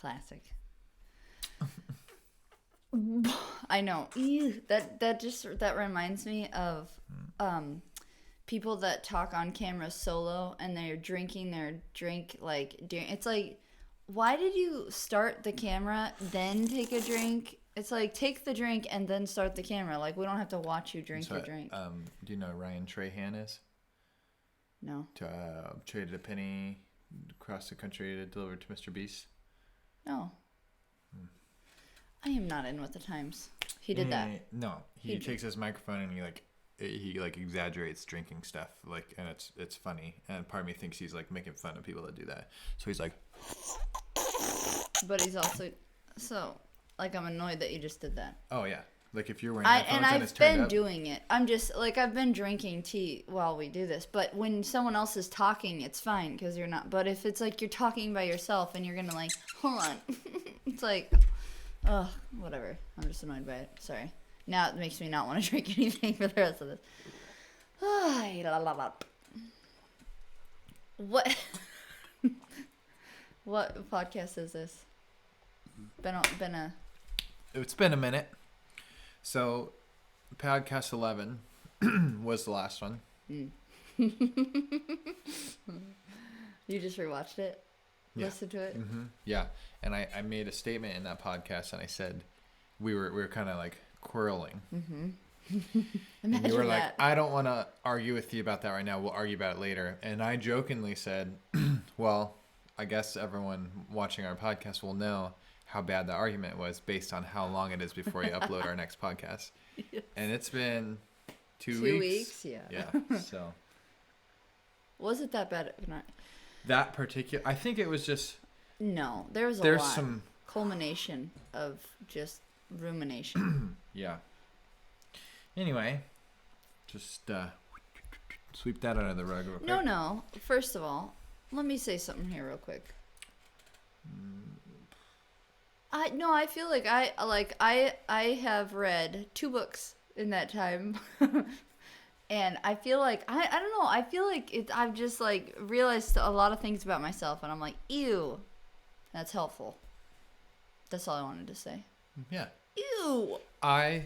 Classic. I know. Ew, that reminds me of people that talk on camera solo and they're drinking their drink it's like, why did you start the camera then take a drink? It's like, take the drink and then start the camera. Like, we don't have to watch you drink your drink. Do you know who Ryan Trahan is? No. Traded a penny across the country to deliver to Mr. Beast. No. I am not in with the times. He did that. No, he takes his microphone and he exaggerates drinking stuff, and it's funny. And part of me thinks he's like making fun of people that do that. So he's like. But he's also I'm annoyed that you just did that. Oh yeah, like if you're wearing headphones and it's turned up. I've been doing it. I'm just I've been drinking tea while we do this. But when someone else is talking, it's fine because you're not. But if it's like you're talking by yourself and you're gonna hold on, it's like. Ugh, whatever. I'm just annoyed by it. Sorry. Now it makes me not want to drink anything for the rest of this. What? What podcast is this? It's been a minute. So, podcast 11 was the last one. You just rewatched it? Yeah. Listen to it? Mm-hmm. Yeah. And I made a statement in that podcast, and I said we were kind of quarreling. Mm-hmm. And you were like, I don't want to argue with you about that right now. We'll argue about it later. And I jokingly said, well, I guess everyone watching our podcast will know how bad the argument was based on how long it is before you upload our next podcast. Yes. And it's been 2 weeks. 2 weeks, yeah. Yeah, so. Was it that bad? That particular, I think it was just. No, there's lot. Some culmination of just rumination. Yeah. Anyway, just sweep that under the rug real quick. No. First of all, let me say something here real quick. I feel like I have read 2 books in that time. And I feel like I don't know, I feel like I've just realized a lot of things about myself, and I'm like, ew. That's helpful. That's all I wanted to say. Yeah. Ew. I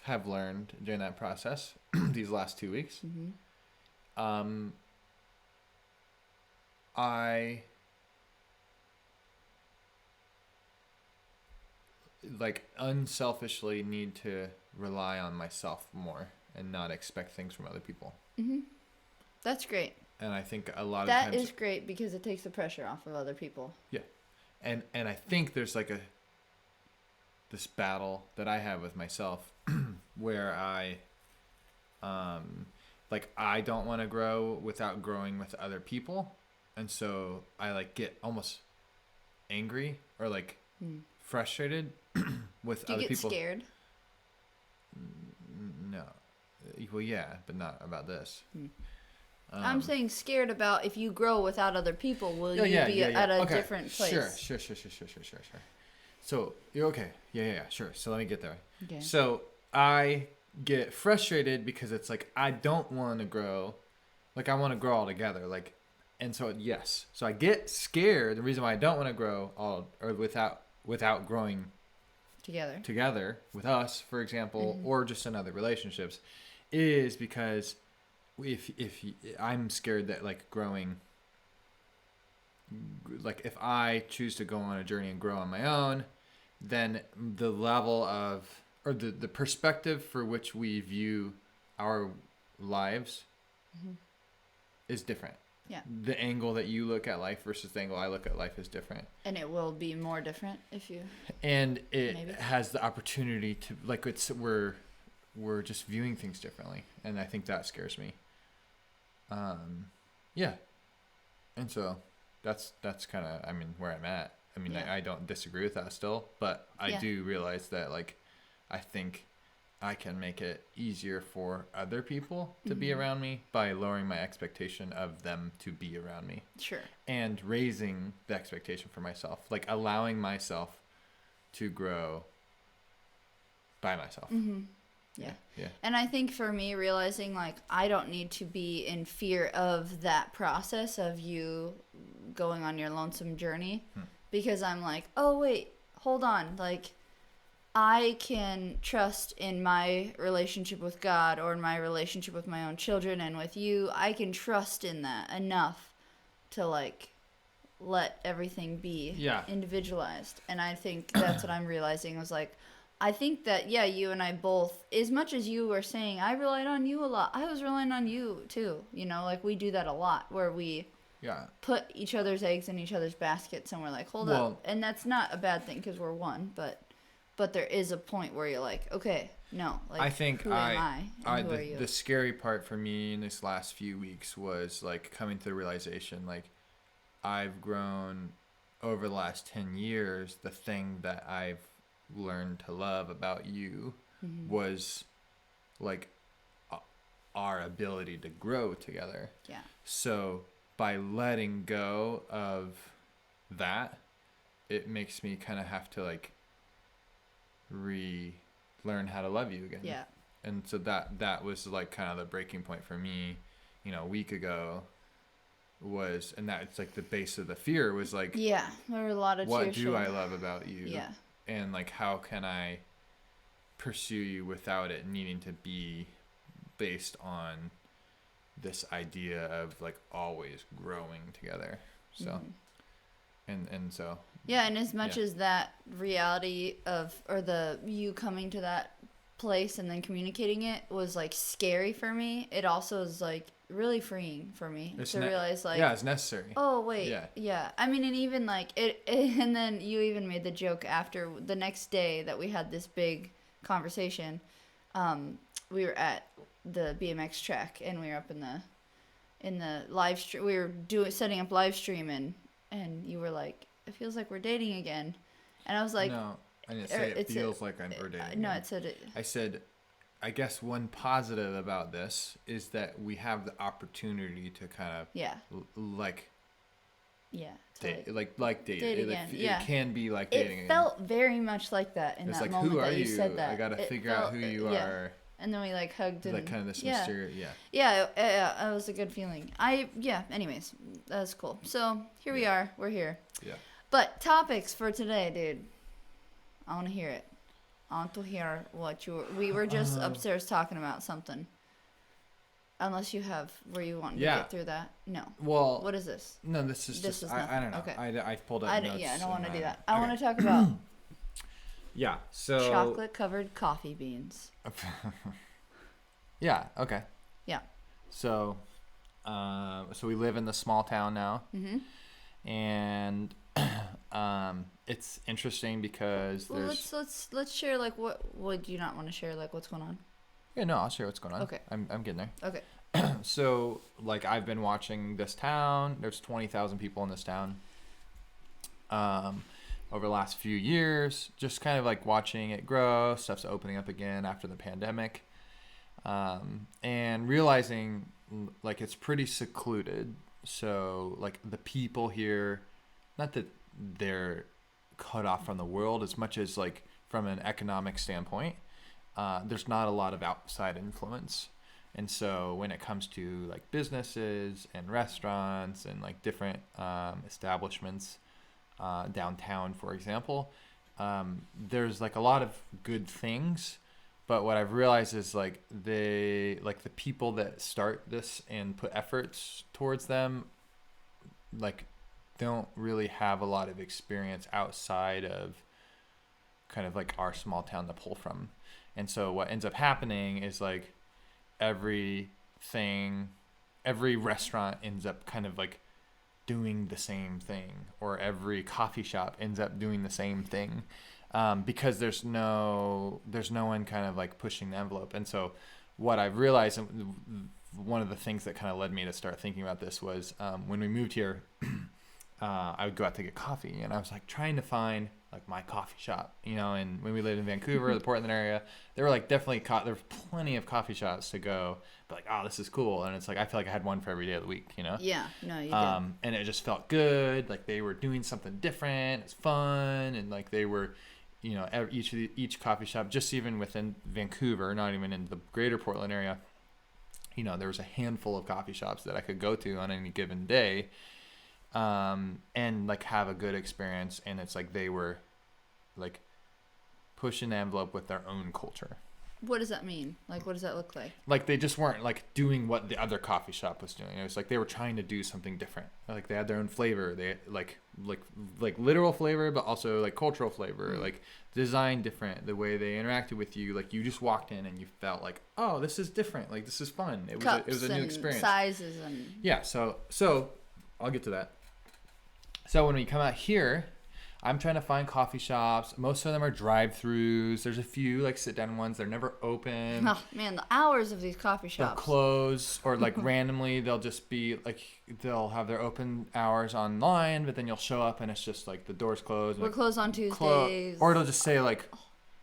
have learned during that process these last 2 weeks. Mm-hmm. I unselfishly need to rely on myself more and not expect things from other people. Mm-hmm. That's great. And I think a lot of times... That is great because it takes the pressure off of other people. Yeah. And I think there's this battle that I have with myself where I don't want to grow without growing with other people. And so I get almost angry or frustrated with other people. Do you get scared? No. Well, yeah, but not about this. I'm saying scared about if you grow without other people, will you be at a different place? Sure. So, you're okay. Yeah, sure. So let me get there. Okay. So I get frustrated because it's I don't want to grow. I want to grow all together. And so, yes. So I get scared. The reason why I don't want to grow without growing together with us, for example, mm-hmm. or just in other relationships, is because if I'm scared that growing, if I choose to go on a journey and grow on my own, then the level of, or the perspective for which we view our lives mm-hmm. is different. Yeah. The angle that you look at life versus the angle I look at life is different. And it will be more different if you... And it has the opportunity to, we're just viewing things differently. And I think that scares me. Yeah. And so that's kind of, where I'm at. I don't disagree with that still, but I do realize that I think I can make it easier for other people to mm-hmm. be around me by lowering my expectation of them to be around me. Sure. And raising the expectation for myself, allowing myself to grow by myself. Mm-hmm. Yeah. And I think for me, realizing I don't need to be in fear of that process of you going on your lonesome journey because I'm like, oh wait, hold on, like I can trust in my relationship with God or in my relationship with my own children and with you. I can trust in that enough to like let everything be individualized. And I think that's what I'm realizing was like, I think that, yeah, you and I both, as much as you were saying, I relied on you a lot, I was relying on you too. You know, like we do that a lot where we put each other's eggs in each other's baskets and we're like, hold up. And that's not a bad thing because we're one, but there is a point where you're like, okay, no, like, I think who am I and who are you? The scary part for me in this last few weeks was like coming to the realization, like I've grown over the last 10 years. The thing that I've learned to love about you was like our ability to grow together. Yeah. So by letting go of that, it makes me kind of have to like relearn how to love you again. Yeah. And so that was like kind of the breaking point for me, you know, a week ago was, and that's like the base of the fear was like, yeah, there were a lot of what do I love about you? Yeah. And like, how can I pursue you without it needing to be based on this idea of like always growing together. So, and so. Yeah. And as much as that reality of, or the, you coming to that place and then communicating it was like scary for me, it also is like really freeing for me to realize like, yeah, it's necessary. Oh wait, yeah. I mean, and even like it, and then you even made the joke after the next day that we had this big conversation. We were at the BMX track and we were up in the live stream. We were setting up live stream and you were like, it feels like we're dating again, and I was like, no, I didn't say it feels like we're dating. No, it said it. I said, I guess one positive about this is that we have the opportunity to kind of like date, like date. Date again. It can be like dating. It felt very much like that in it's that like, moment who are that you you? said that. I gotta figure out who you are. And then we like hugged and like kind of this mysterious, yeah, it was a good feeling. Anyways, that was cool. So here we are, we're here. Yeah. But topics for today, dude. I want to hear it. I want to hear what we were just upstairs talking about something. Unless you have where you want to get through that. No. Well, what is this? No, this is just I don't know. Okay. I pulled up notes. Yeah, I don't want to do that. I want to talk about so chocolate covered coffee beans. Yeah, okay. Yeah. So we live in the small town now. And it's interesting because let's share like what would you not want to share, like what's going on? Yeah, no, I'll share what's going on. Okay. I'm getting there. Okay. So like I've been watching this town. There's 20,000 people in this town. Over the last few years, just kind of like watching it grow. Stuff's opening up again after the pandemic. And realizing like it's pretty secluded. So like the people here, not that they're cut off from the world as much as like from an economic standpoint, there's not a lot of outside influence. And so when it comes to like businesses and restaurants and like different establishments downtown, for example, there's like a lot of good things. But what I've realized is like the people that start this and put efforts towards them, like don't really have a lot of experience outside of kind of like our small town to pull from. And so what ends up happening is like every restaurant ends up kind of like doing the same thing, or every coffee shop ends up doing the same thing. Because there's no one kind of like pushing the envelope. And so what I've realized, one of the things that kind of led me to start thinking about this was when we moved here, I would go out to get coffee, and I was like trying to find like my coffee shop, you know. And when we lived in Vancouver, the Portland area, there were like definitely there were plenty of coffee shops to go, but like, oh, this is cool. And it's like I feel like I had one for every day of the week, you know. Yeah, no, you did. And it just felt good. Like they were doing something different. It's fun, and like they were, you know, each coffee shop, just even within Vancouver, not even in the greater Portland area, you know, there was a handful of coffee shops that I could go to on any given day. and like have a good experience. And it's like they were like pushing the envelope with their own culture. What does that mean? Like, what does that look like? Like they just weren't like doing what the other coffee shop was doing. It was like they were trying to do something different. Like they had their own flavor. They had like literal flavor, but also like cultural flavor. Like design different. The way they interacted with you. Like you just walked in and you felt like, oh, this is different. Like this is fun. It was a new experience. Sizes and yeah. So I'll get to that. So when we come out here, I'm trying to find coffee shops. Most of them are drive-throughs. There's a few like sit-down ones. They're never open. Oh man, the hours of these coffee shops. They'll close, or like randomly they'll just be like they'll have their open hours online, but then you'll show up and it's just like the doors closed. We're like, closed on Tuesdays. Or it'll just say like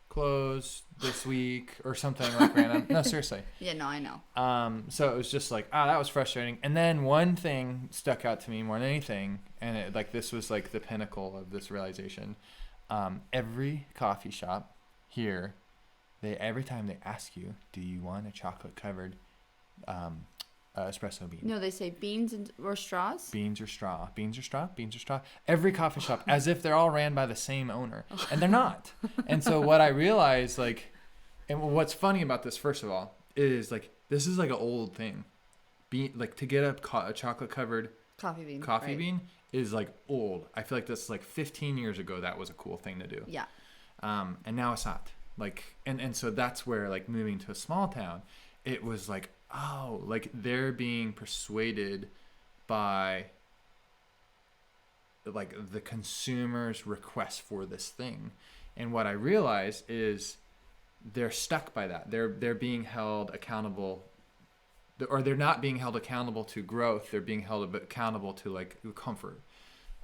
closed this week or something like random. No, seriously. Yeah, no, I know. So it was just like, that was frustrating. And then one thing stuck out to me more than anything, and it, like this was like the pinnacle of this realization. Every coffee shop here, every time they ask you, do you want a chocolate covered espresso bean? No, they say beans or straws. Beans or straw. Beans or straw. Beans or straw. Every coffee shop, as if they're all ran by the same owner, and they're not. And so what I realized, like, and what's funny about this, first of all, is like this is like an old thing. Like to get a chocolate covered coffee bean is like old. I feel like that's like 15 years ago. That was a cool thing to do. Yeah. And now it's not. Like, and so that's where like moving to a small town, it was like, oh, like they're being persuaded by like the consumer's request for this thing. And what I realized is they're stuck by that. They're being held accountable, or they're not being held accountable to growth. They're being held accountable to like comfort.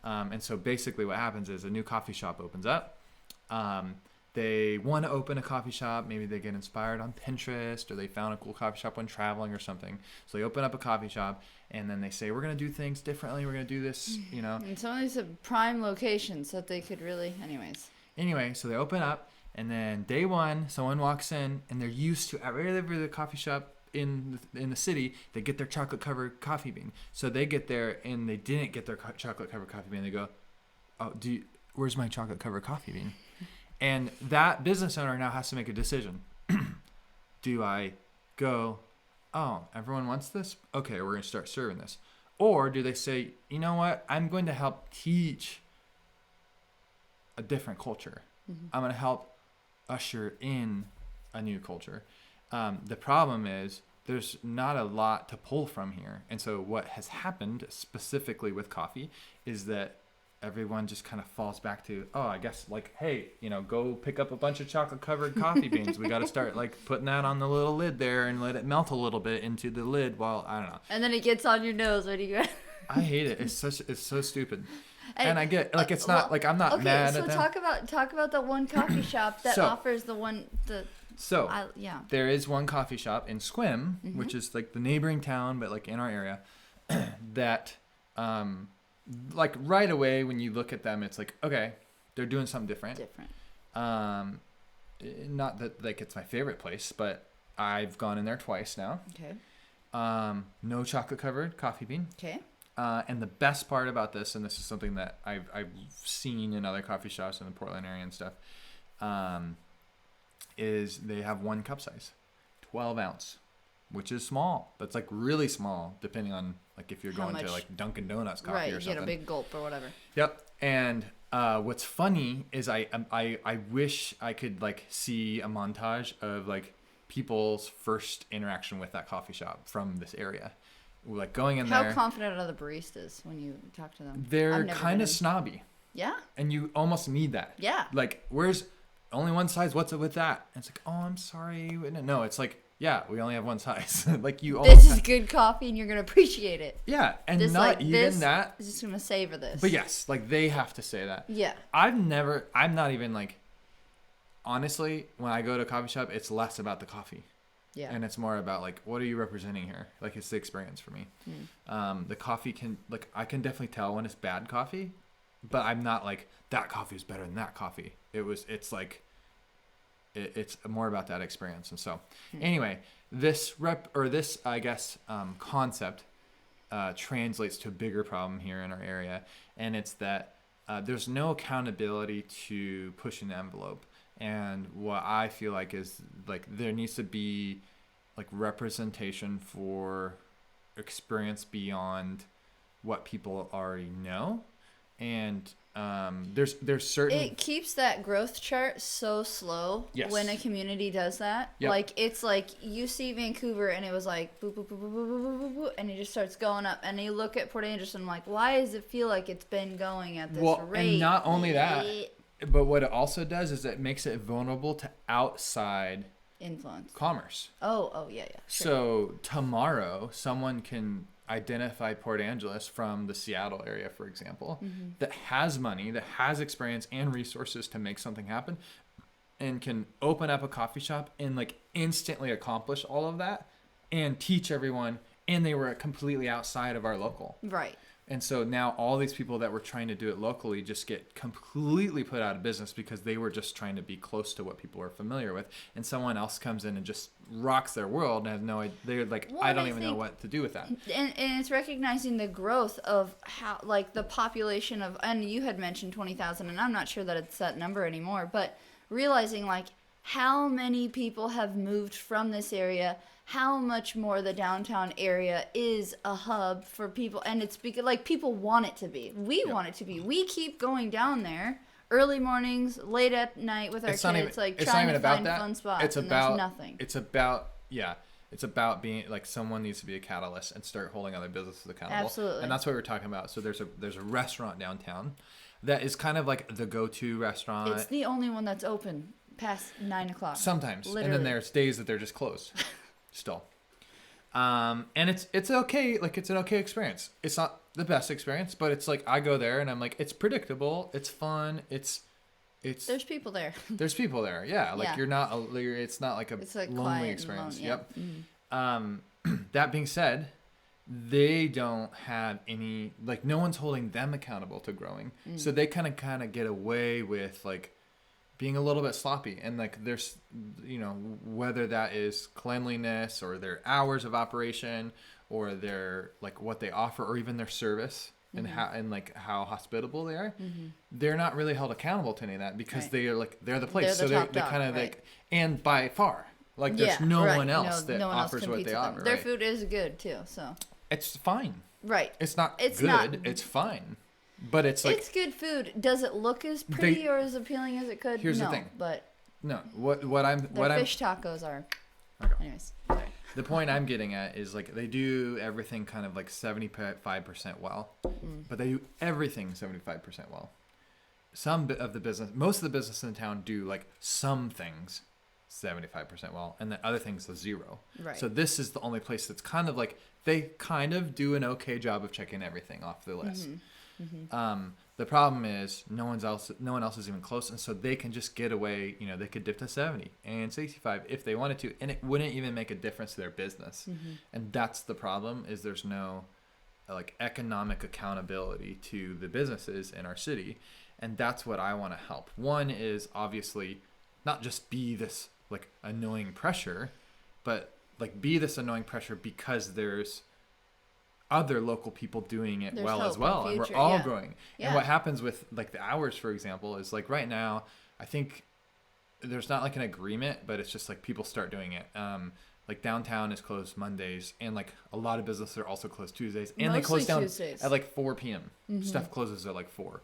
And so basically what happens is a new coffee shop opens up. They want to open a coffee shop. Maybe they get inspired on Pinterest, or they found a cool coffee shop when traveling or something. So they open up a coffee shop, and then they say, we're going to do things differently. We're going to do this, you know. And some of these are prime locations that they could really, Anyway, so they open up, and then day one, someone walks in, and they're used to, at every coffee shop in the city, they get their chocolate covered coffee bean. So they get there, and they didn't get their chocolate covered coffee bean. They go, oh, where's my chocolate covered coffee bean? And that business owner now has to make a decision. Do I go, oh, everyone wants this? Okay, we're going to start serving this. Or do they say, you know what? I'm going to help teach a different culture. Mm-hmm. I'm going to help usher in a new culture. The problem is there's not a lot to pull from here. And so what has happened specifically with coffee is that everyone just kind of falls back to, oh, I guess like, hey, go pick up a bunch of chocolate covered coffee beans. We got to start like putting that on the little lid there and let it melt a little bit into the lid while, I don't know. And then it gets on your nose when you go. I hate it. It's so stupid. And I get like, it's not like I'm not mad at them. So talk about the one coffee shop that offers there is one coffee shop in Squim, mm-hmm. which is like the neighboring town, but like in our area that, like right away when you look at them, it's like, okay, they're doing something different. Not that like it's my favorite place, but I've gone in there twice now. Okay. No chocolate covered coffee bean. Okay. And the best part about this, and this is something that I've seen in other coffee shops in the Portland area and stuff, is they have one cup size, 12 ounce, which is small. That's like really small, depending on like if you're going to like Dunkin' Donuts coffee or something. Right, you get a big gulp or whatever. Yep. And what's funny is I wish I could like see a montage of like people's first interaction with that coffee shop from this area. Like going in there. How confident are the baristas when you talk to them? They're kind of snobby. Yeah. And you almost need that. Yeah. Like, where's only one size? What's it with that? And it's like, oh, I'm sorry. No, it's like, yeah, we only have one size. Like you. This is good coffee, and you're gonna appreciate it. Yeah, and this, not like, even this that. Is just gonna savor this. But yes, like they have to say that. Yeah. I'm not even like. Honestly, when I go to a coffee shop, it's less about the coffee. Yeah. And it's more about like, what are you representing here? Like, it's the experience for me. The coffee I can definitely tell when it's bad coffee, but I'm not like, that coffee is better than that coffee. It's like, it's more about that experience. And so anyway, this I guess, concept translates to a bigger problem here in our area, and it's that there's no accountability to pushing the envelope. And what I feel like is like there needs to be like representation for experience beyond what people already know. And there's certain, it keeps that growth chart so slow. Yes. When a community does that. Yep. Like it's like you see Vancouver and it was like boop boop boop boop boop boop boop, boop, and it just starts going up, and you look at Port Anderson like, why does it feel like it's been going at this rate? And not only that, but what it also does is it makes it vulnerable to outside influence, commerce. Oh yeah, sure. So tomorrow someone can identify Port Angeles from the Seattle area, for example, that has money, that has experience and resources to make something happen, and can open up a coffee shop and like instantly accomplish all of that and teach everyone, and they were completely outside of our local. Right. And so now all these people that were trying to do it locally just get completely put out of business because they were just trying to be close to what people are familiar with. And someone else comes in and just rocks their world and has no idea. They're like, Well, I don't even know what to do with that. And it's recognizing the growth of how, like the population of, and you had mentioned 20,000, and I'm not sure that it's that number anymore, but realizing like how many people have moved from this area, how much more the downtown area is a hub for people, and it's because like people want it to be. We want it to be. We keep going down there early mornings, late at night with our kids, trying to find fun spots. It's and about there's nothing. It's about It's about being like someone needs to be a catalyst and start holding other businesses accountable. Absolutely. And that's what we're talking about. So there's a restaurant downtown that is kind of like the go-to restaurant. It's the only one that's open past 9 o'clock. Sometimes. Literally. And then there's days that they're just closed. Still. And it's okay. Like it's an okay experience. It's not the best experience, but it's like I go there and I'm like, it's predictable. It's fun. It's there's people there. There's people there. Yeah. Like it's not like it's like lonely experience. Alone, yeah. Yep. That being said, they don't have any, like no one's holding them accountable to growing. So they kind of get away with like being a little bit sloppy, and like there's, whether that is cleanliness or their hours of operation or their like what they offer or even their service and how hospitable they are, they're not really held accountable to any of that because they're the place. They're so they're kind of like, and by far, like there's no one else that offers what they offer. Their food is good too, so it's fine. Right. It's not good. It's fine. But it's like, it's good food. Does it look as pretty or as appealing as it could? Here's the thing. But fish tacos are. Okay. Anyways, sorry. The point I'm getting at is like they do everything kind of like 75% well, but they do everything 75% well. Most of the business in town do like some things 75% well, and the other things are zero. Right. So this is the only place that's kind of like they kind of do an okay job of checking everything off the list. The problem is no one else is even close, and so they can just get away. They could dip to 70 and 65 if they wanted to, and it wouldn't even make a difference to their business. And that's the problem, is there's no like economic accountability to the businesses in our city, and that's what I want to help. One is obviously not just be this like annoying pressure, but like be this annoying pressure because there's other local people doing it well as well, and we're all growing. And what happens with like the hours, for example, is like right now I think there's not like an agreement, but it's just like people start doing it. Like downtown is closed Mondays, and like a lot of businesses are also closed Tuesdays, and they close down Tuesdays. at like 4 p.m. Stuff closes at like 4.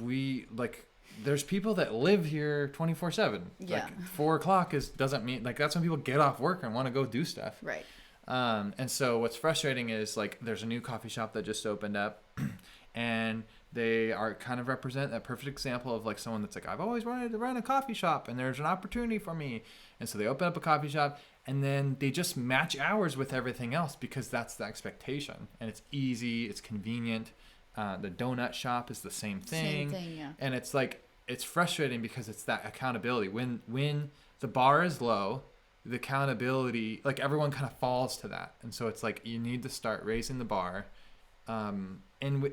We like there's people that live here 24/7. Like 4 o'clock doesn't mean like that's when people get off work and want to go do stuff. Right. And so what's frustrating is like there's a new coffee shop that just opened up, and they are kind of represent a perfect example of like someone that's like, I've always wanted to run a coffee shop and there's an opportunity for me. And so they open up a coffee shop, and then they just match hours with everything else because that's the expectation, and it's easy, it's convenient. The donut shop is the same thing. And it's like, it's frustrating because it's that accountability. When the bar is low, the accountability, like everyone kind of falls to that. And so it's like you need to start raising the bar, and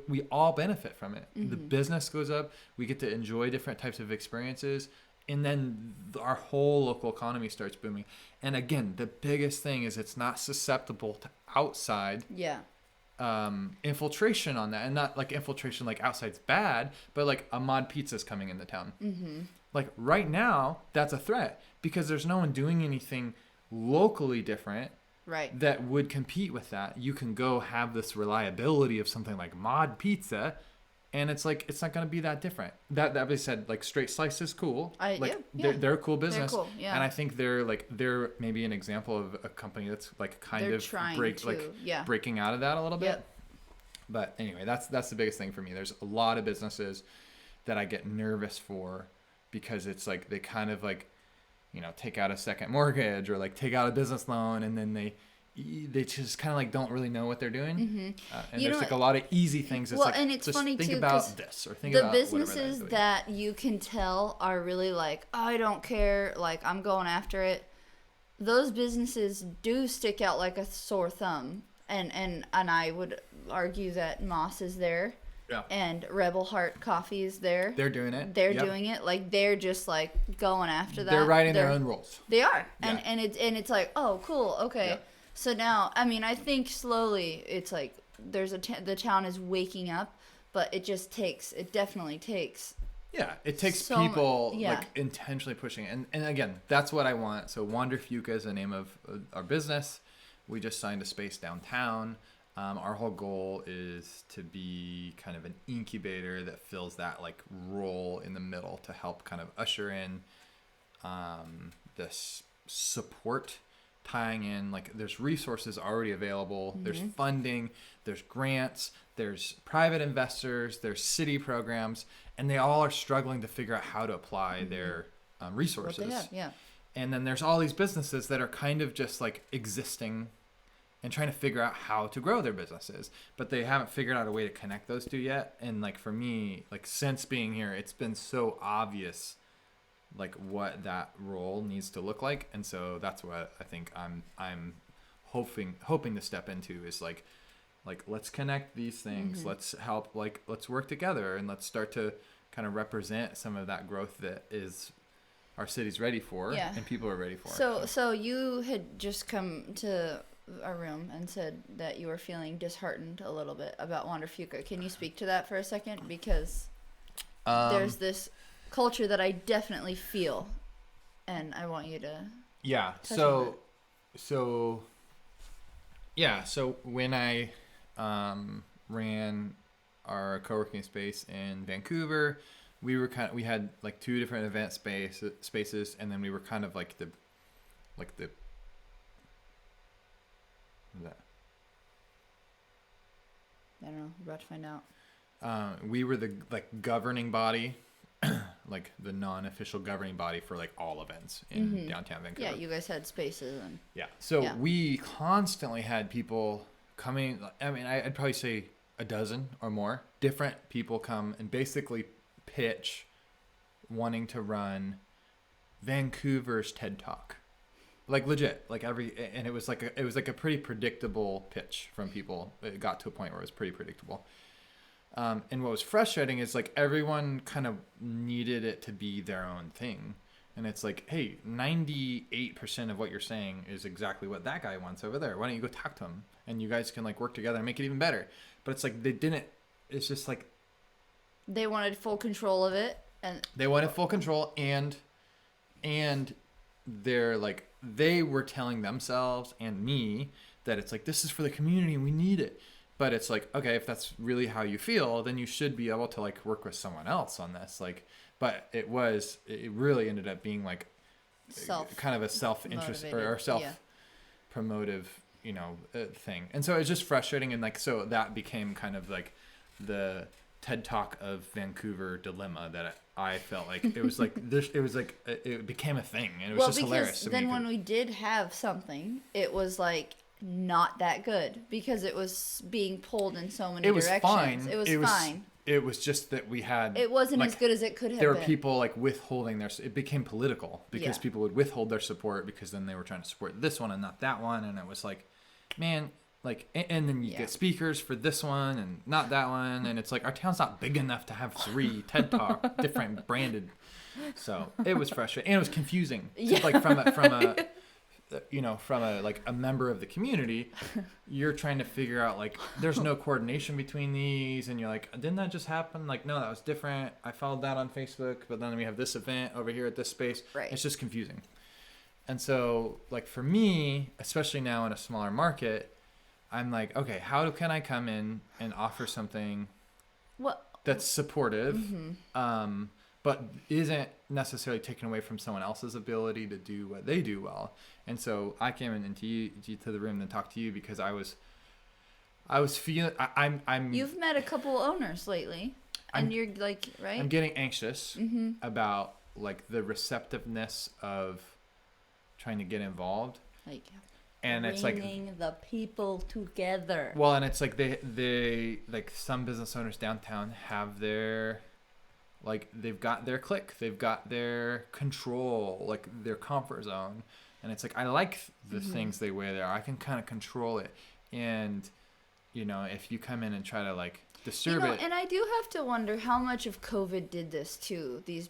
we all benefit from it. The business goes up, we get to enjoy different types of experiences, and then our whole local economy starts booming. And again, the biggest thing is it's not susceptible to outside infiltration on that. And not like infiltration like outside's bad, but like a mod pizza's coming into town. Mm-hmm. Like right now, that's a threat because there's no one doing anything locally different that would compete with that. You can go have this reliability of something like mod pizza, and it's like it's not going to be that different. That being said, like Straight Slice is cool. They're a cool business, cool, and I think they're maybe an example of a company that's like breaking out of that a little bit. But anyway, that's the biggest thing for me. There's a lot of businesses that I get nervous for because it's like they kind of like, you know, take out a second mortgage or like take out a business loan, and then they just kind of like don't really know what they're doing. Mm-hmm. And there's like a lot of easy things. It's like, and it's just funny think too, about this or think the about businesses that you can tell are really like, oh, I don't care, like I'm going after it. Those businesses do stick out like a sore thumb, and I would argue that Moss is there. Yeah. And Rebel Heart Coffee is there. They're doing it. They're doing it. Like they're just like going after that. They're writing their own rules. They are. Yeah. And it's like, oh, cool. Okay. Yeah. So now, I mean, I think slowly it's like the town is waking up, but it definitely takes. Yeah, it takes people like intentionally pushing it. And again, that's what I want. So Wander Fuka is the name of our business. We just signed a space downtown. Our whole goal is to be kind of an incubator that fills that like role in the middle to help kind of usher in this support, tying in like there's resources already available. Mm-hmm. There's funding, there's grants, there's private investors, there's city programs, and they all are struggling to figure out how to apply their resources. What they have, yeah. And then there's all these businesses that are kind of just like existing and trying to figure out how to grow their businesses, but they haven't figured out a way to connect those two yet. And like for me, like since being here, it's been so obvious like what that role needs to look like. And so that's what I think I'm hoping to step into is like let's connect these things. Mm-hmm. Let's help, like let's work together, and let's start to kind of represent some of that growth that is our city's ready for and people are ready for. So you had just come to our room and said that you were feeling disheartened a little bit about Wander Fuka. Can you speak to that for a second? Because there's this culture that I definitely feel, and I want you to touch on it. So when I ran our co-working space in Vancouver, we had like two different event spaces, and then we were kind of like the I don't know. We're about to find out. We were the like governing body, like the non-official governing body for like all events in downtown Vancouver. Yeah, you guys had spaces and. Yeah. So we constantly had people coming. I mean, I'd probably say a dozen or more different people come and basically pitch wanting to run Vancouver's TED Talk. Like legit, like and it was like a pretty predictable pitch from people. It got to a point where it was pretty predictable. And what was frustrating is like everyone kind of needed it to be their own thing. And it's like, hey, 98% of what you're saying is exactly what that guy wants over there. Why don't you go talk to him? And you guys can like work together and make it even better. But it's like they didn't. It's just like they wanted full control of it, and they wanted full control, and they're like they were telling themselves and me that it's like this is for the community and we need it. But it's like, okay, if that's really how you feel, then you should be able to like work with someone else on this. Like, but it really ended up being like kind of a self-interest or self-promotive, thing. And so it's just frustrating. And like, so that became kind of like the TED Talk of Vancouver dilemma that I felt like it was like this. It was like it became a thing, and it was just hilarious. Then when we did have something, it was like not that good because it was being pulled in so many directions. Fine. It was fine. It was just that we had. It wasn't like, as good as it could have been. There were people like withholding their. It became political because people would withhold their support because then they were trying to support this one and not that one, and it was like, man. Like, and then you get speakers for this one and not that one. And it's like, our town's not big enough to have 3 TED Talk, different branded. So it was frustrating and it was confusing. Yeah. Like from a like a member of the community, you're trying to figure out like there's no coordination between these, and you're like, didn't that just happen? Like, no, that was different. I followed that on Facebook, but then we have this event over here at this space. Right. It's just confusing. And so like for me, especially now in a smaller market, I'm like, okay, how can I come in and offer something that's supportive, but isn't necessarily taken away from someone else's ability to do what they do well. And so I came into the room and talked to you because I was feeling I'm You've met a couple owners lately, and you're like, right? I'm getting anxious about like the receptiveness of trying to get involved. Like, and it's like bringing the people together. Well, and it's like they like some business owners downtown have their like they've got their clique, they've got their control, like their comfort zone, and it's like I like the things they wear there. I can kind of control it, and if you come in and try to like disturb it, and I do have to wonder how much of COVID did this to these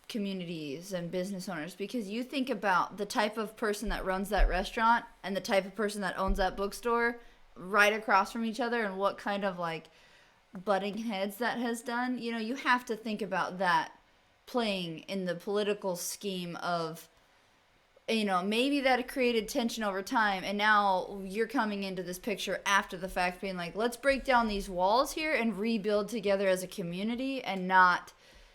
communities and business owners, because you think about the type of person that runs that restaurant and the type of person that owns that bookstore right across from each other, and what kind of like butting heads that has done. You have to think about that playing in the political scheme of, maybe that created tension over time, and now you're coming into this picture after the fact being like, let's break down these walls here and rebuild together as a community, and not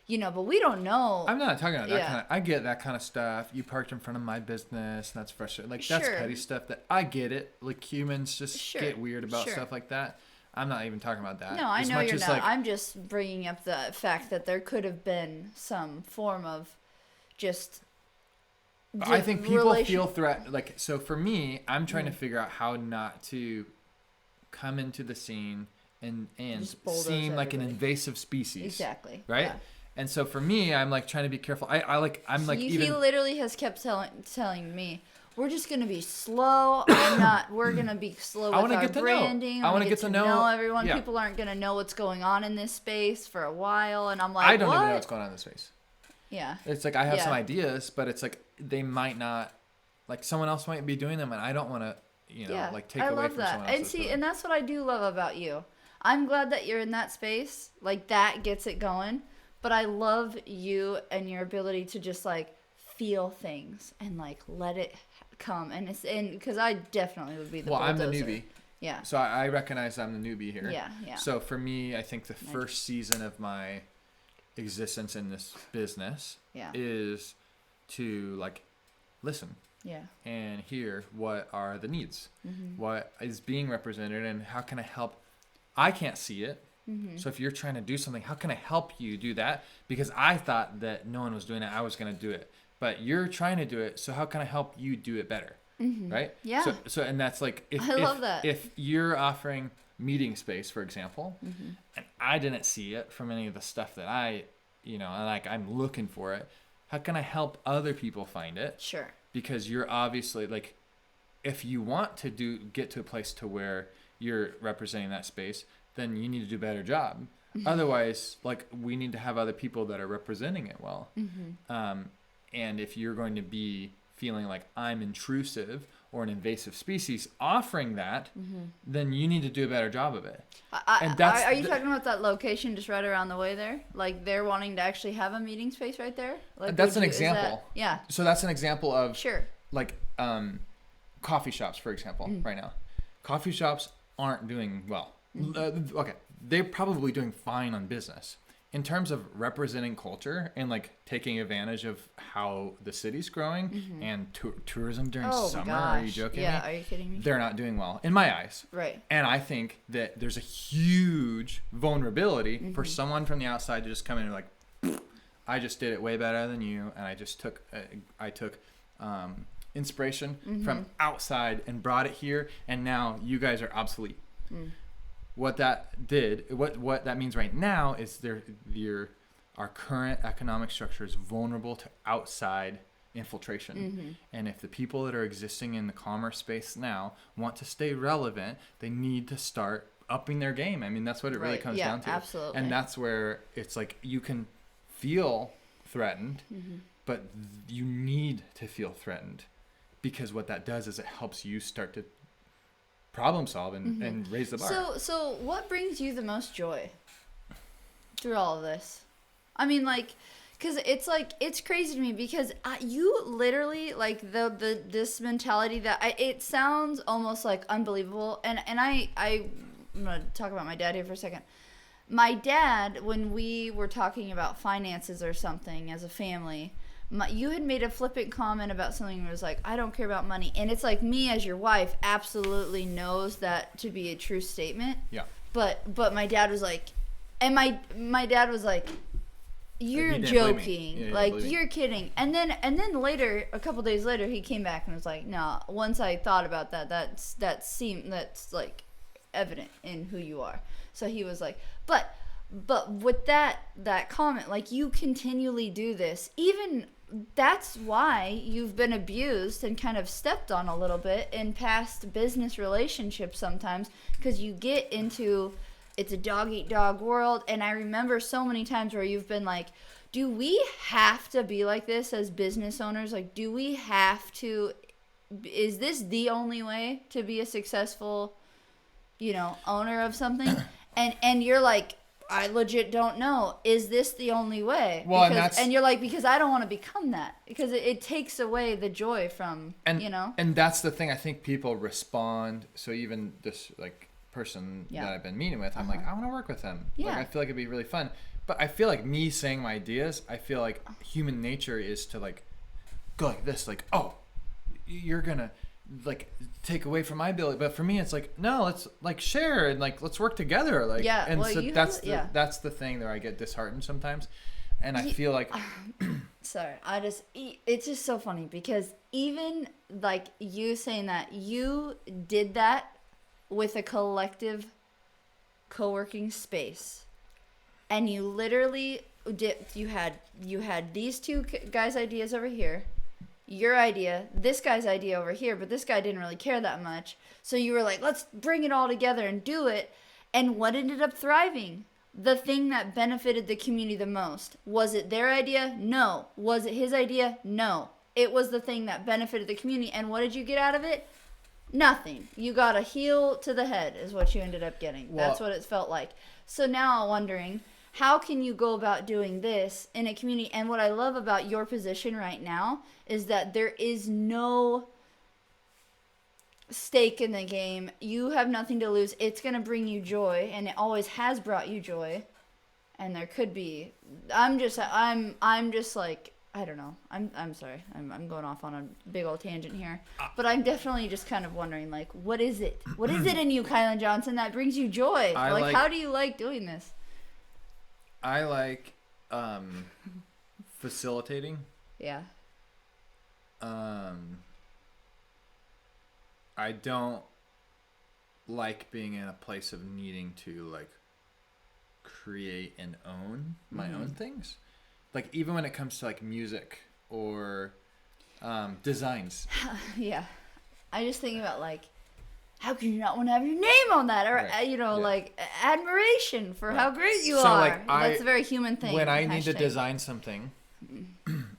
but we don't know. I'm not talking about that kind of. I get that kind of stuff. You parked in front of my business, and that's frustrating. Like that's petty stuff. That I get it. Like humans just get weird about stuff like that. I'm not even talking about that. No, I know you're not. Like, I'm just bringing up the fact that there could have been some form of just. I think people feel threat. Like so, for me, I'm trying to figure out how not to come into the scene and seem like an invasive species. Exactly. Right. Yeah. And so for me, I'm like trying to be careful. He literally has kept telling me, we're just gonna be slow. We're gonna be slow with our branding. I want to get to know everyone. Yeah. People aren't gonna know what's going on in this space for a while, and I'm like, I don't even know what's going on in this space. Yeah. It's like I have some ideas, but it's like they might not, like someone else might be doing them, and I don't want to, like take away from someone else. And that's what I do love about you. I'm glad that you're in that space. Like that gets it going. But I love you and your ability to just like feel things and like let it come. And because I definitely would be the bulldozer. I'm the newbie. Yeah. So I recognize I'm the newbie here. Yeah. So for me, I think the first season of my existence in this business is to like listen. Yeah. And hear what are the needs, what is being represented, and how can I help. I can't see it. So if you're trying to do something, how can I help you do that? Because I thought that no one was doing it, I was going to do it. But you're trying to do it, so how can I help you do it better? Right? Yeah. So and that's like I love that. If you're offering meeting space, for example, and I didn't see it from any of the stuff that I, like I'm looking for it, how can I help other people find it? Sure. Because you're obviously like, if you want to get to a place to where you're representing that space, then you need to do a better job. Otherwise, like we need to have other people that are representing it well. And if you're going to be feeling like I'm intrusive or an invasive species offering that, then you need to do a better job of it. Are you talking about that location just right around the way there? Like they're wanting to actually have a meeting space right there? Like that's an example. Yeah. So that's an example of like coffee shops, for example, right now. Coffee shops aren't doing well. Okay, they're probably doing fine on business. In terms of representing culture and like taking advantage of how the city's growing and tourism during summer, are you joking me? Yeah, are you kidding me? They're not doing well in my eyes. Right. And I think that there's a huge vulnerability for someone from the outside to just come in and like, I just did it way better than you, and I just took inspiration from outside and brought it here, and now you guys are obsolete. What that did, what that means right now is our current economic structure is vulnerable to outside infiltration. And if the people that are existing in the commerce space now want to stay relevant, they need to start upping their game. I mean, that's what it really comes down to. Absolutely. And that's where it's like you can feel threatened, but you need to feel threatened, because what that does is it helps you start to problem solve and raise the bar. So what brings you the most joy through all of this? I mean, like, because it's crazy to me, because you literally, like, this mentality that it sounds almost like unbelievable. And I'm going to talk about my dad here for a second. My dad, when we were talking about finances or something as a family, you had made a flippant comment about something that was like, I don't care about money. And it's like, me as your wife absolutely knows that to be a true statement. Yeah. But my dad was like, and my dad was like, you're joking, like, you're kidding. And then later, a couple days later, he came back and was like, no, once I thought about that's like evident in who you are. So he was like, but with that comment, like, you continually do this, even that's why you've been abused and kind of stepped on a little bit in past business relationships sometimes, because you get into, it's a dog-eat-dog world. And I remember so many times where you've been like, do we have to be like this as business owners? Like, do we have to, is this the only way to be a successful, owner of something? And you're like, I legit don't know. Is this the only way? Well, and you're like, because I don't want to become that, because it takes away the joy from, And that's the thing. I think people respond. So even this, like, person that I've been meeting with, I'm like, I want to work with them. Yeah. Like, I feel like it'd be really fun. But I feel like me saying my ideas, I feel like human nature is to, like, go like this, like, oh, you're gonna, like, take away from my ability. But for me, it's like, no, let's, like, share and, like, let's work together. Like, yeah. And well, so that's the thing that I get disheartened sometimes. And I feel like sorry, it's just so funny, because even, like, you saying that, you did that with a collective co-working space, and you literally you had these two guys' ideas over here, your idea, this guy's idea over here, but this guy didn't really care that much, so you were like, let's bring it all together and do it. And what ended up thriving? The thing that benefited the community the most. Was it their idea? No. Was it his idea? No. It was the thing that benefited the community. And what did you get out of it? Nothing. You got a heel to the head is what you ended up getting. Well, that's what it felt like. So now I'm wondering, how can you go about doing this in a community? And what I love about your position right now is that there is no stake in the game. You have nothing to lose. It's going to bring you joy, and it always has brought you joy. And there could be, I'm just like, I don't know. I'm sorry. I'm going off on a big old tangent here. But I'm definitely just kind of wondering, like, what is it? What is it in you, Kylan Johnson, that brings you joy? Like, how do you like doing this? I like facilitating. Yeah. I don't like being in a place of needing to, like, create and own my own things. Like, even when it comes to, like, music or designs. Yeah. I just think about, like, how can you not want to have your name on that? Or, like, admiration for how great you are. Like, that's a very human thing. When I need to design something,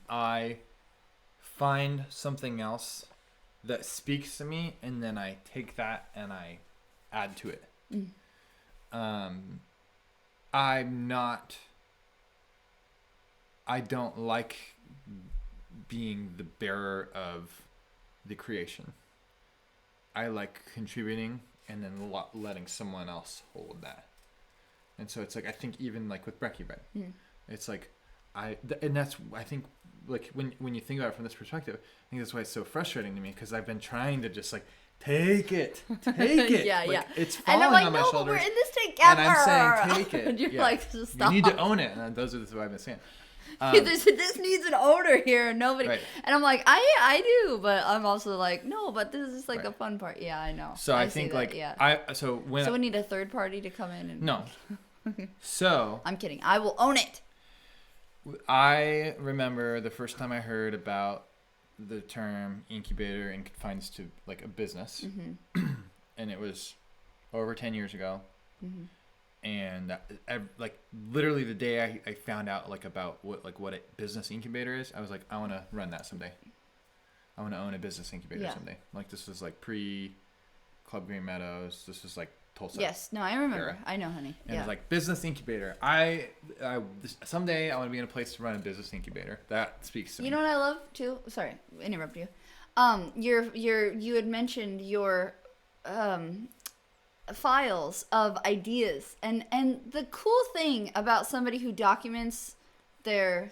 I find something else that speaks to me, and then I take that and I add to it. I don't like being the bearer of the creation. I like contributing and then letting someone else hold that. And so it's like, I think even like with BreckyBreck, it's like, I think, like, when you think about it from this perspective, I think that's why it's so frustrating to me, because I've been trying to just, like, take it. Yeah, like, it's falling and I'm like, on my no, shoulders. But we're in this together. And I'm saying, take it. And you're like, stop. You need to own it. And those are what I've been saying. This needs an owner here, and nobody. Right. And I'm like, I do, but I'm also like, no, but this is like the fun part. Yeah, I know. So I think, like, so we need a third party to come in and. No. So. I'm kidding. I will own it. I remember the first time I heard about the term incubator and confined to, like, a business, and it was over 10 years ago, And like literally the day I found out like about what a business incubator is, I was like, I want to run that someday. I want to own a business incubator someday. Like this was like pre Club Green Meadows. This was like Tulsa. Yes. No, I remember. Era. I know, honey. And it was like business incubator. Someday I want to be in a place to run a business incubator. That speaks to me. You know what I love too? Sorry, interrupt you. You had mentioned your files of ideas, and the cool thing about somebody who documents their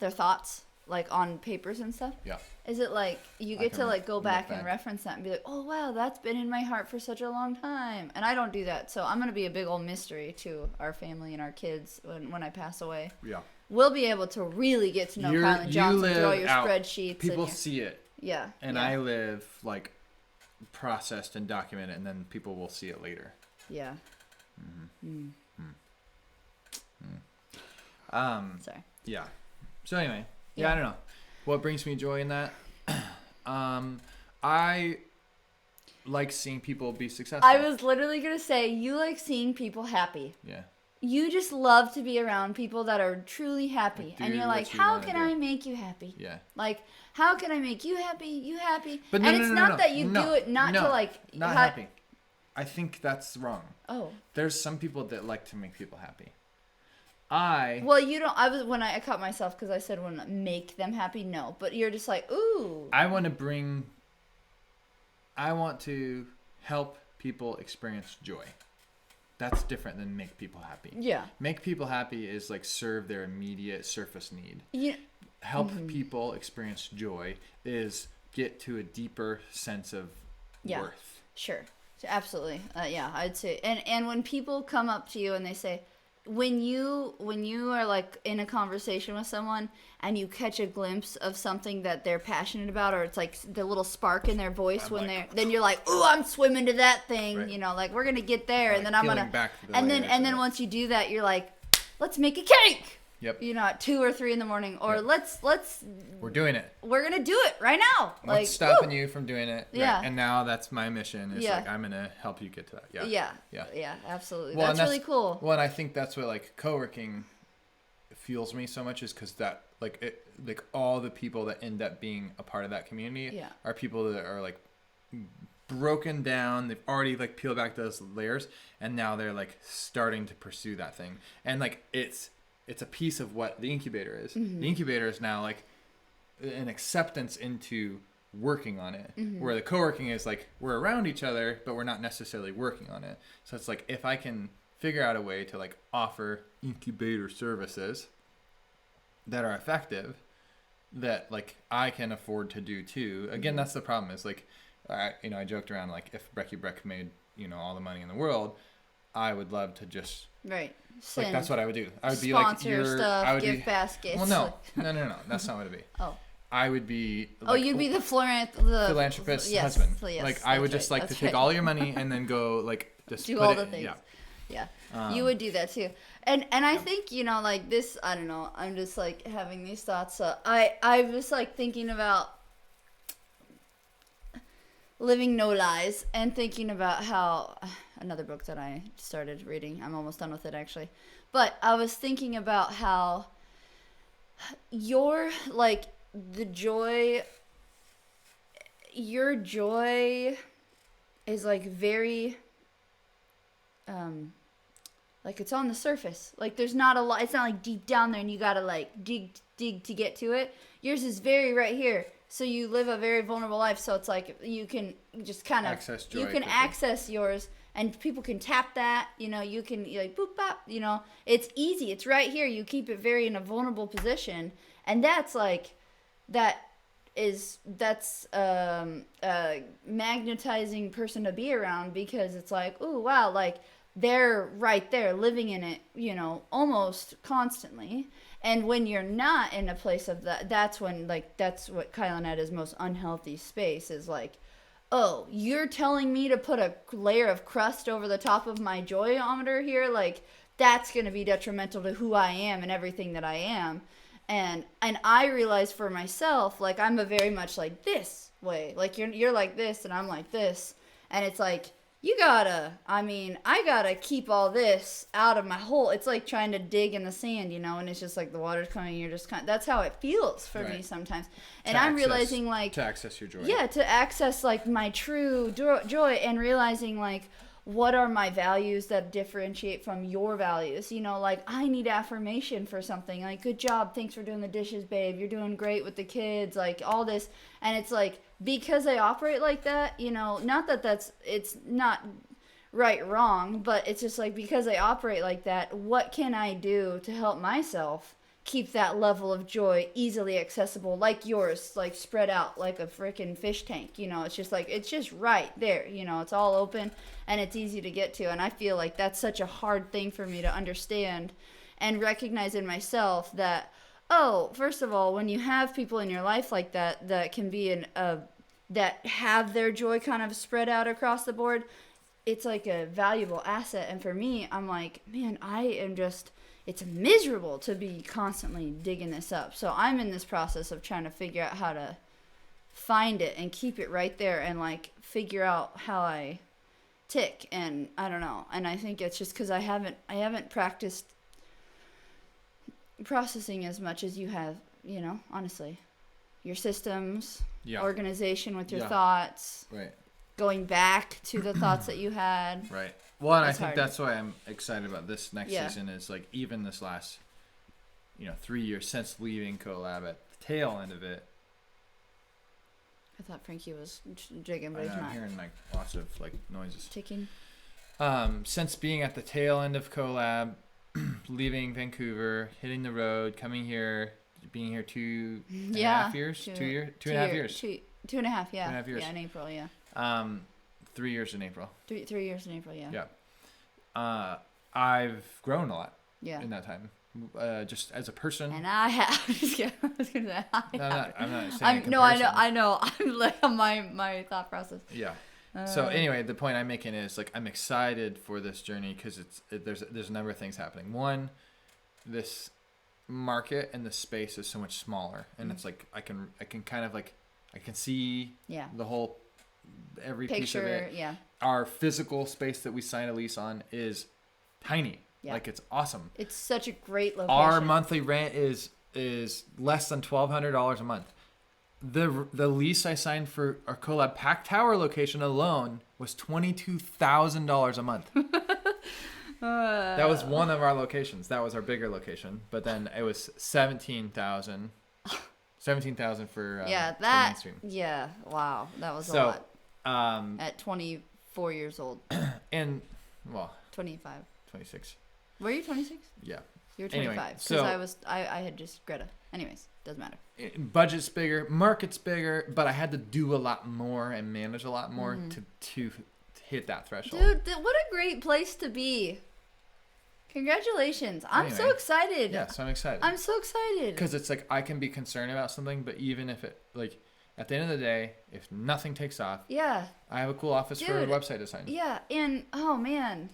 thoughts like on papers and stuff, is it like you get to like go back and reference that and be like, oh wow, that's been in my heart for such a long time. And I don't do that, so I'm gonna be a big old mystery to our family and our kids when I pass away. Yeah, we'll be able to really get to know Kylan Johnson through all your spreadsheets. People see it. Yeah. And I live like processed and documented, and then people will see it later. Yeah. Sorry. Yeah. So anyway, I don't know. What brings me joy in that? I like seeing people be successful. I was literally gonna say you like seeing people happy. Yeah. You just love to be around people that are truly happy, and you're like, how can I make you happy? Yeah. Like, how can I make you happy? You happy? But and it's not that you do it not to like not happy. I think that's wrong. Oh. There's some people that like to make people happy. Well, you don't. When I caught myself because I said when make them happy. No, but you're just like, ooh. I want to help people experience joy. That's different than make people happy. Yeah. Make people happy is like serve their immediate surface need. Yeah. Help people experience joy is get to a deeper sense of worth. Sure. Absolutely. Yeah, I'd say. And when people come up to you and they say, when you are like in a conversation with someone and you catch a glimpse of something that they're passionate about, or it's like the little spark in their voice then you're like, ooh, I'm swimming to that thing, right. You know, like we're gonna get there, and then I'm gonna and then once you do that, you're like, let's make a cake. Yep. You know, at 2 or 3 in the morning, or let's. We're doing it. We're gonna do it right now. What's like stopping you from doing it? Yeah. Right. And now that's my mission. Is like I'm gonna help you get to that. Yeah. Yeah. Absolutely. Well, that's really cool. Well, and I think that's what like co-working fuels me so much is because that like all the people that end up being a part of that community are people that are like broken down. They've already like peeled back those layers, and now they're like starting to pursue that thing, and like it's a piece of what the incubator is. Mm-hmm. The incubator is now like an acceptance into working on it, where the co-working is like we're around each other, but we're not necessarily working on it. So it's like if I can figure out a way to like offer incubator services that are effective, that like I can afford to do too. Again, that's the problem is like, I joked around like if BreckyBreck made, all the money in the world, I would love to just right. Like that's what I would do. I would be like I would gift baskets. Well, no. That's not what it'd be. Oh. I would be. Like, you'd be the philanthropist husband. Yes, like I would just like to take all your money and then go like just do put all it, the things. Yeah. You would do that too. And I think like this. I don't know. I'm just like having these thoughts. I'm just like thinking about living no lies and thinking about how. Another book that I started reading. I'm almost done with it, actually. But I was thinking about how your joy is like very, like it's on the surface. Like there's not a lot. It's not like deep down there and you gotta like dig to get to it. Yours is very right here. So you live a very vulnerable life. So it's like you can just kind of access joy. You can access yours. And people can tap that, you can like boop bop, it's easy. It's right here. You keep it very in a vulnerable position. And that's like, that's a magnetizing person to be around because it's like, ooh, wow, like they're right there living in it, almost constantly. And when you're not in a place of that, that's when that's what Kylan at his most unhealthy space is like, oh, you're telling me to put a layer of crust over the top of my joyometer here? Like, that's going to be detrimental to who I am and everything that I am. And I realize for myself, like, I'm a very much like this way. Like, you're like this and I'm like this. And it's like, I gotta keep all this out of my hole. It's like trying to dig in the sand, and it's just like the water's coming, you're just that's how it feels for me sometimes. And I'm realizing, like, to access your joy. Yeah, to access, like, my true joy, and realizing, like, what are my values that differentiate from your values? Like, I need affirmation for something. Like, good job. Thanks for doing the dishes, babe. You're doing great with the kids. Like, all this. And it's like, because I operate like that, not that it's not right, wrong, but it's just like, because I operate like that, what can I do to help myself keep that level of joy easily accessible, like yours, like spread out like a freaking fish tank? It's just like, it's just right there, it's all open and it's easy to get to. And I feel like that's such a hard thing for me to understand and recognize in myself that, oh, first of all, when you have people in your life like that can be that have their joy kind of spread out across the board, it's like a valuable asset. And for me, I'm like, man, it's miserable to be constantly digging this up. So I'm in this process of trying to figure out how to find it and keep it right there, and like figure out how I tick. And I don't know. And I think it's just because I haven't practiced processing as much as you have, honestly. Your systems, organization with your thoughts, right? Going back to the thoughts that you had, right? Well, and I think that's why I'm excited about this next season. Is like, even this last, 3 years since leaving Collab, at the tail end of it. I thought Frankie was jigging, but he's not. I'm hearing like lots of like noises. Ticking. Since being at the tail end of Collab, leaving Vancouver, hitting the road, coming here, being here 2.5 years, 2 years, 2.5 years, 2.5, yeah, 2.5 years. Yeah, in April, yeah. 3 years in April. 3 years in April, yeah. Yeah. I've grown a lot. Yeah. In that time, just as a person. And I have. I was gonna say I'm not saying. I know. I'm like my thought process. Yeah. So anyway, the point I'm making is, like, I'm excited for this journey because there's a number of things happening. One, this market and the space is so much smaller, and it's like I can kind of like I can see the whole every picture, piece of it. Yeah. Our physical space that we signed a lease on is tiny. Yeah. Like, it's awesome. It's such a great location. Our monthly rent is less than $1,200 a month. The lease I signed for our Collab Pack Tower location alone was $22,000 a month. That was one of our locations. That was our bigger location. But then it was $17,000 for Main Street. Yeah, wow, that was a lot. At 24 years old. And 25. 26. Were you 26? Yeah. You were 25. Because anyway, I had just Greta. Anyways, doesn't matter. Budget's bigger, market's bigger, but I had to do a lot more and manage a lot more to hit that threshold. Dude, what a great place to be. Congratulations. I'm so excited. Yeah, so I'm excited. I'm so excited. Because it's like, I can be concerned about something, but even if it, like, at the end of the day, if nothing takes off, I have a cool office for a website design. Yeah, and, oh, man.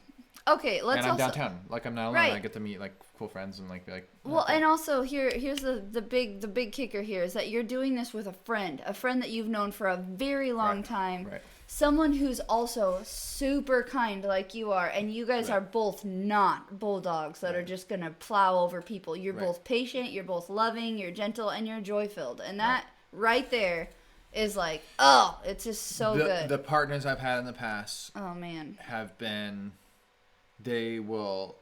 Okay, let's and I'm downtown. Like, I'm not alone. Right. I get to meet, like, cool friends and, like, be like... Well, and also, here's the big kicker here, is that you're doing this with a friend that you've known for a very long time. Right. Someone who's also super kind like you are, and you guys are both not bulldogs that are just going to plow over people. You're both patient, you're both loving, you're gentle, and you're joy-filled. And that right there is like, oh, it's just so good. The partners I've had in the past have been... They will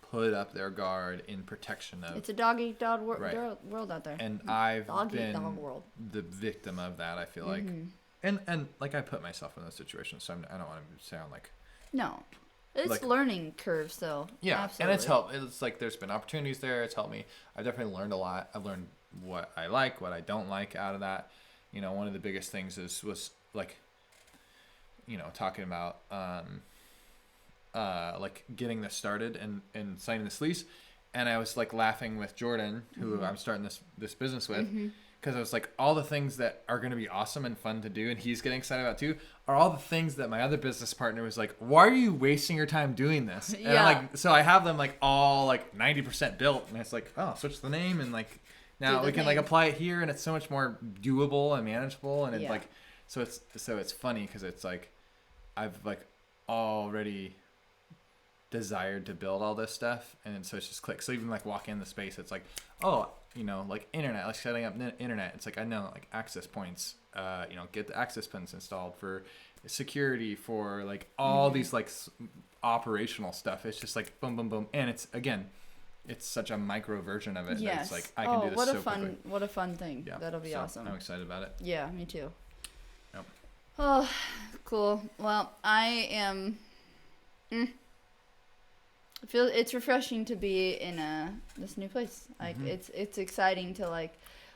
put up their guard in protection of... It's a dog-eat-dog world out there. And I've been the victim of that, I feel like. And like, I put myself in those situations, so I don't want to sound like... No. It's like, learning curves, though. Yeah, absolutely. And it's helped. It's like, there's been opportunities there. It's helped me. I've definitely learned a lot. I've learned what I like, what I don't like out of that. One of the biggest things was like... talking about like getting this started and signing this lease, and I was like laughing with Jordan, who I'm starting this business with, because I was like, all the things that are going to be awesome and fun to do, and he's getting excited about too, are all the things that my other business partner was like, why are you wasting your time doing this? And I'm like, so I have them like all like 90% built, and it's like, oh, switch the name, and like now we can like apply it here, and it's so much more doable and manageable, and it's like So it's funny because it's like I've like already desired to build all this stuff, and so it's just click. So even like walking in the space, it's like, oh, like internet, like setting up internet. It's like I know like access points, get the access points installed for security, for like all these like operational stuff. It's just like boom, boom, boom, and it's such a micro version of it. Yes. That it's like I can do this so quickly. What a fun thing. Yeah. That'll be awesome. I'm excited about it. Yeah, me too. Yep. Oh, cool. Well, I am. I feel it's refreshing to be in this new place. Like it's exciting to like.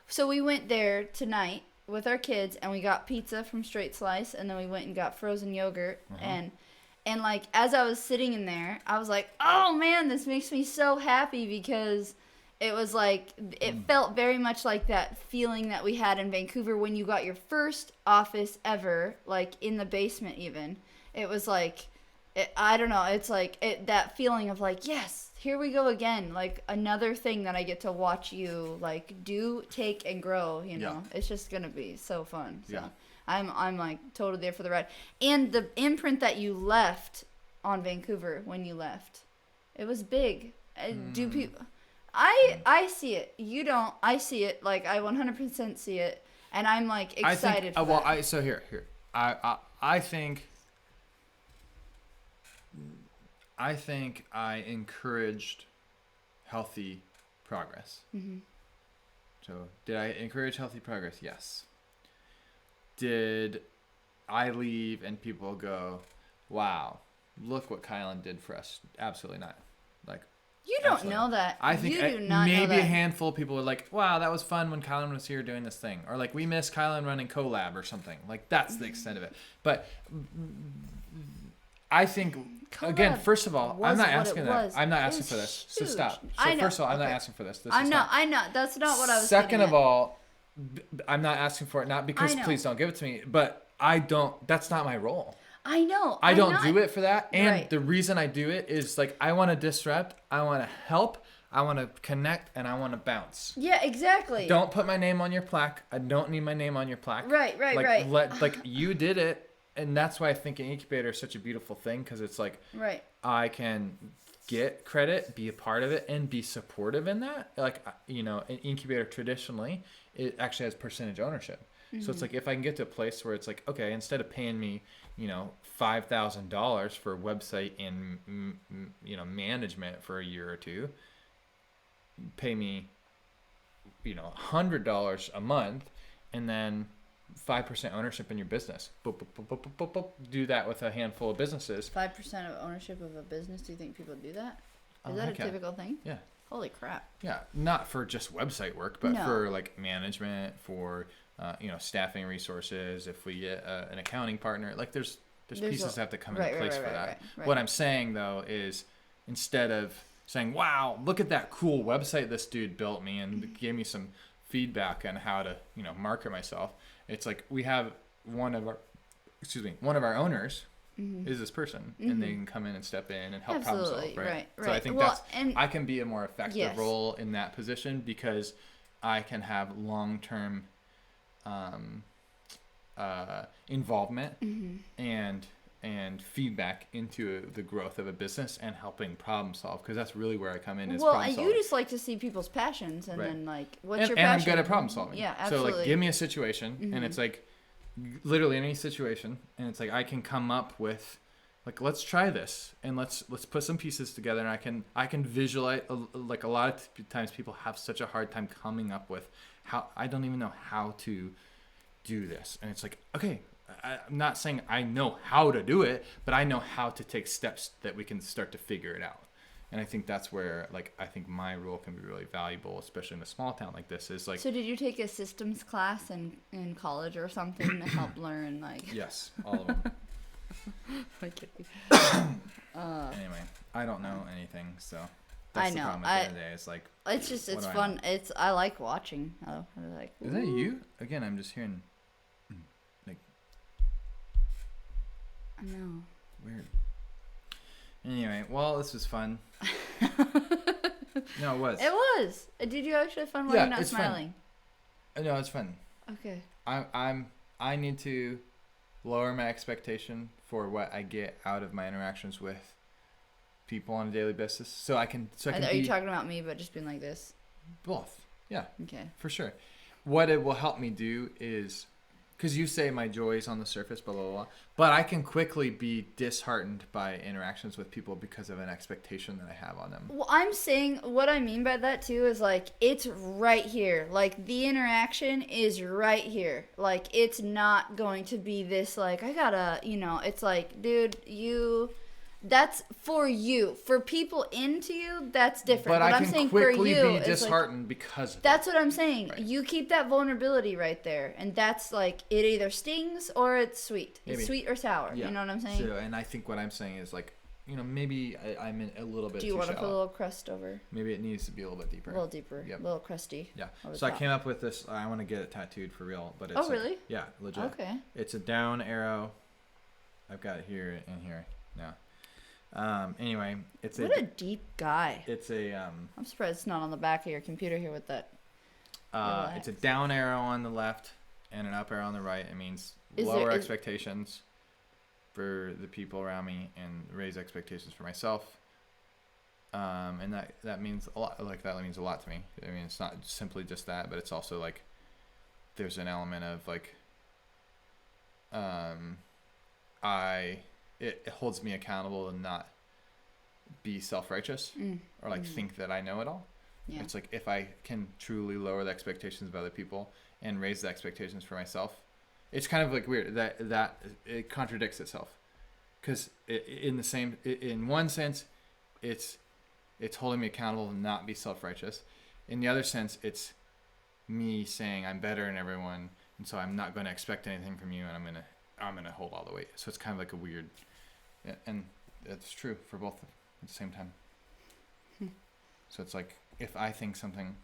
So we went there tonight with our kids, and we got pizza from Straight Slice, and then we went and got frozen yogurt, and like as I was sitting in there, I was like, oh man, this makes me so happy because it was like it felt very much like that feeling that we had in Vancouver when you got your first office ever, like in the basement even. It was like. I don't know. It's like that feeling of like, yes, here we go again. Like another thing that I get to watch you like do, take, and grow. It's just gonna be so fun. So I'm like totally there for the ride. And the imprint that you left on Vancouver when you left, it was big. Do people? I see it. You don't. I see it. Like I 100% see it, and I'm like excited. I think I encouraged healthy progress. So did I encourage healthy progress? Yes. Did I leave and people go, wow, look what Kylan did for us? Absolutely not. Like, you don't know that. I think you do not maybe know that. A handful of people were like, wow, that was fun when Kylan was here doing this thing. Or like, we miss Kylan running collab or something. Like, that's the extent of it. But I think, again, first of all, I'm not asking that. I'm not asking for this. So stop. So first of all, I'm not asking for this. I know. That's not what I was saying. Second of all, I'm not asking for it, not because please don't give it to me, but that's not my role. I know. I don't do it for that. And the reason I do it is like, I want to disrupt, I want to help, I want to connect, and I want to bounce. Yeah, exactly. Don't put my name on your plaque. I don't need my name on your plaque. Right. Like you did it. And that's why I think an incubator is such a beautiful thing, because it's like I can get credit, be a part of it, and be supportive in that. Like, an incubator traditionally, it actually has percentage ownership. So it's like if I can get to a place where it's like, okay, instead of paying me, $5,000 for a website and management for a year or two, pay me, $100 a month, and then 5% ownership in your business. Boop, boop, boop, boop, boop, boop. Do that with a handful of businesses. 5% of ownership of a business. Do you think people do that? Is that a typical thing? Yeah. Holy crap. Yeah, not for just website work, but for like management, for staffing resources. If we get an accounting partner, like there's pieces that have to come into place for that. Right. What I'm saying though is, instead of saying, "Wow, look at that cool website this dude built me and gave me some feedback on how to market myself," it's like we have one of our owners is this person, and they can come in and step in and help problem solve, right? So I think I can be a more effective role in that position, because I can have long-term involvement and feedback into the growth of a business and helping problem solve, because that's really where I come in. Well, and you just like to see people's passions, and then like, what's your passion? And I'm good at problem solving. Yeah, absolutely. So like, give me a situation, and it's like literally any situation, and it's like I can come up with like, let's try this, and let's put some pieces together, and I can visualize. Like a lot of times people have such a hard time coming up with how, I don't even know how to do this, and it's like, okay, I'm not saying I know how to do it, but I know how to take steps that we can start to figure it out. And I think that's where, like, I think my role can be really valuable, especially in a small town like this. Is like. So did you take a systems class in college or something to help learn, like? Yes, all of them. Okay. Anyway, I don't know anything, so. That's I know. The problem at the end of the day. It's like. It's fun. I like watching. Oh, I like. Is that you? Again, I'm just hearing. Like. I know. Weird. Anyway, well, this was fun. No, it was. It was. Did you actually have fun while you're not smiling? Fun. No, it's fun. Okay. I need to lower my expectation for what I get out of my interactions with people on a daily basis, so I can Are you talking about me, but just being like this? Both. Yeah. Okay. For sure. What it will help me do is, because you say my joy is on the surface, blah, blah, blah, but I can quickly be disheartened by interactions with people because of an expectation that I have on them. Well, I'm saying what I mean by that too is like it's right here. Like the interaction is right here. Like it's not going to be this like I gotta, it's like, dude, that's for you. For people into you, that's different. But I I'm can saying quickly for you, be disheartened because of that's it. what I'm saying. Right. You keep that vulnerability right there, and that's like it either stings or it's sweet. Maybe. It's sweet or sour. Yeah. You know what I'm saying? So, and I think what I'm saying is like, maybe I'm in a little bit. Do you want to put a little crust over? Maybe it needs to be a little bit deeper. A little deeper. Yep. A little crusty. Yeah. So I came up with this. I want to get it tattooed for real, but it's really? Yeah, legit. Okay. It's a down arrow. I've got it here and here now. Anyway, what a deep guy. It's a I'm surprised it's not on the back of your computer here with that. it's a down arrow on the left and an up arrow on the right. It means lower expectations for the people around me and raise expectations for myself. And that means a lot. Like that means a lot to me. I mean, it's not simply just that, but it's also like there's an element of like it holds me accountable to not be self-righteous or like think that I know it all. Yeah. It's like if I can truly lower the expectations of other people and raise the expectations for myself, it's kind of like weird that it contradicts itself, because in one sense it's holding me accountable to not be self-righteous. In the other sense, it's me saying I'm better than everyone, and so I'm not going to expect anything from you, and I'm gonna hold all the weight. So it's kind of like a weird, and it's true for both at the same time. So it's like if I think something,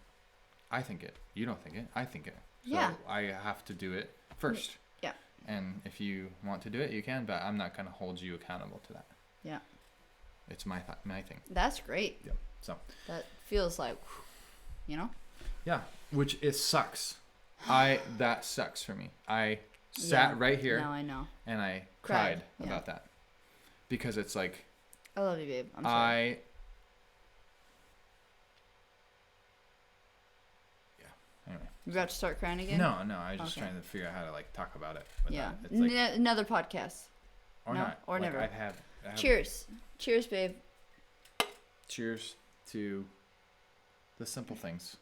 I think it. You don't think it. I think it. So yeah. I have to do it first. Yeah. And if you want to do it, you can, but I'm not gonna hold you accountable to that. Yeah. It's my thing. That's great. Yeah. So. That feels like, Yeah, which it sucks. That sucks for me. I sat right here. Now I know. And I cried about that, because it's like. I love you, babe. I'm sorry. Anyway. You about to start crying again? No. I was just trying to figure out how to like talk about it. Yeah. It's like, another podcast. Or not. Or like never. I have Cheers. Cheers, babe. Cheers to the simple things.